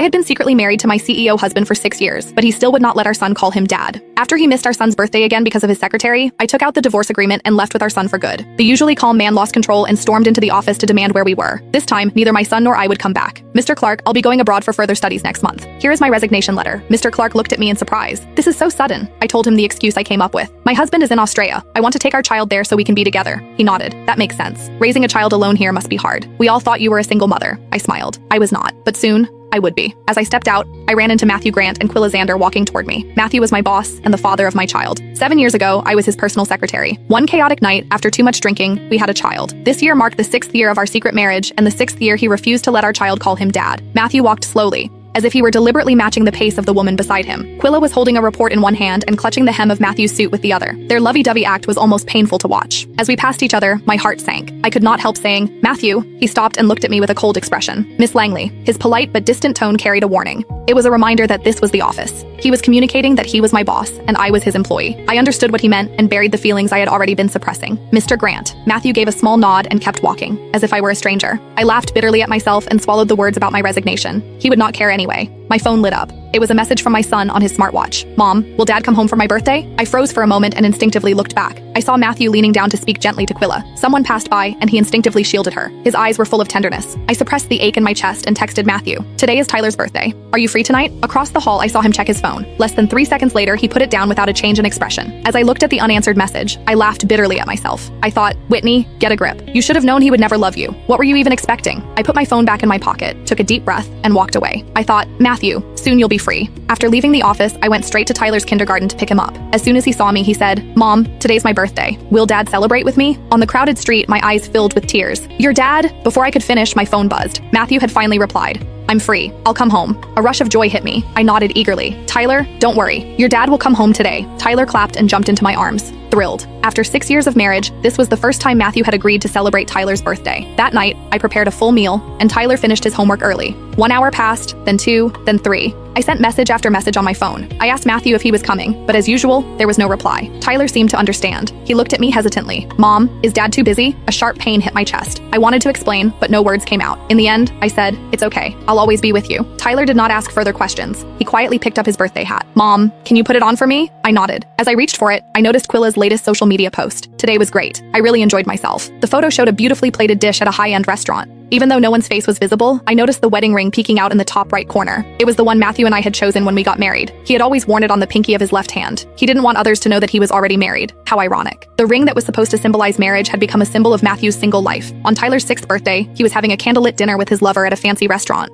I had been secretly married to my CEO husband for 6 years, but he still would not let our son call him dad. After he missed our son's birthday again because of his secretary, I took out the divorce agreement and left with our son for good. The usually calm man lost control and stormed into the office to demand where we were. This time, neither my son nor I would come back. Mr. Clark, I'll be going abroad for further studies next month. Here is my resignation letter. Mr. Clark looked at me in surprise. This is so sudden. I told him the excuse I came up with. My husband is in Australia. I want to take our child there so we can be together. He nodded. That makes sense. Raising a child alone here must be hard. We all thought you were a single mother. I smiled. I was not. But soon, I would be. As I stepped out, I ran into Matthew Grant and Quilla Xander walking toward me. Matthew was my boss and the father of my child. 7 years ago, I was his personal secretary. One chaotic night, after too much drinking, we had a child. This year marked the 6th year of our secret marriage and the 6th year he refused to let our child call him dad. Matthew walked slowly, as if he were deliberately matching the pace of the woman beside him. Quilla was holding a report in one hand and clutching the hem of Matthew's suit with the other. Their lovey-dovey act was almost painful to watch. As we passed each other, my heart sank. I could not help saying, "Matthew." He stopped and looked at me with a cold expression. "Miss Langley." His polite but distant tone carried a warning. It was a reminder that this was the office. He was communicating that he was my boss and I was his employee. I understood what he meant and buried the feelings I had already been suppressing. "Mr. Grant." Matthew gave a small nod and kept walking, as if I were a stranger. I laughed bitterly at myself and swallowed the words about my resignation. He would not care anyway. My phone lit up. It was a message from my son on his smartwatch. "Mom, will Dad come home for my birthday?" I froze for a moment and instinctively looked back. I saw Matthew leaning down to speak gently to Quilla. Someone passed by and he instinctively shielded her. His eyes were full of tenderness. I suppressed the ache in my chest and texted Matthew. "Today is Tyler's birthday. Are you free tonight?" Across the hall, I saw him check his phone. Less than 3 seconds later, he put it down without a change in expression. As I looked at the unanswered message, I laughed bitterly at myself. I thought, "Whitney, get a grip. You should have known he would never love you. What were you even expecting?" I put my phone back in my pocket, took a deep breath, and walked away. I thought, "Matthew, soon you'll be free." After leaving the office, I went straight to Tyler's kindergarten to pick him up. As soon as he saw me, he said, "Mom, today's my birthday. Will Dad celebrate with me?" On the crowded street, my eyes filled with tears. "Your dad?" Before I could finish, my phone buzzed. Matthew had finally replied. "I'm free. I'll come home." A rush of joy hit me. I nodded eagerly. "Tyler, don't worry. Your dad will come home today." Tyler clapped and jumped into my arms, thrilled. After 6 years of marriage, this was the first time Matthew had agreed to celebrate Tyler's birthday. That night, I prepared a full meal, and Tyler finished his homework early. 1 hour passed, then 2, then 3. I sent message after message on my phone. I asked Matthew if he was coming, but as usual, there was no reply. Tyler seemed to understand. He looked at me hesitantly. "Mom, is Dad too busy?" A sharp pain hit my chest. I wanted to explain, but no words came out. In the end, I said, "It's okay. I'll always be with you." Tyler did not ask further questions. He quietly picked up his birthday hat. "Mom, can you put it on for me?" I nodded. As I reached for it, I noticed Quilla's latest social media post. "Today was great. I really enjoyed myself." The photo showed a beautifully plated dish at a high-end restaurant. Even though no one's face was visible, I noticed the wedding ring peeking out in the top right corner. It was the one Matthew and I had chosen when we got married. He had always worn it on the pinky of his left hand. He didn't want others to know that he was already married. How ironic. The ring that was supposed to symbolize marriage had become a symbol of Matthew's single life. On Tyler's 6th birthday, he was having a candlelit dinner with his lover at a fancy restaurant.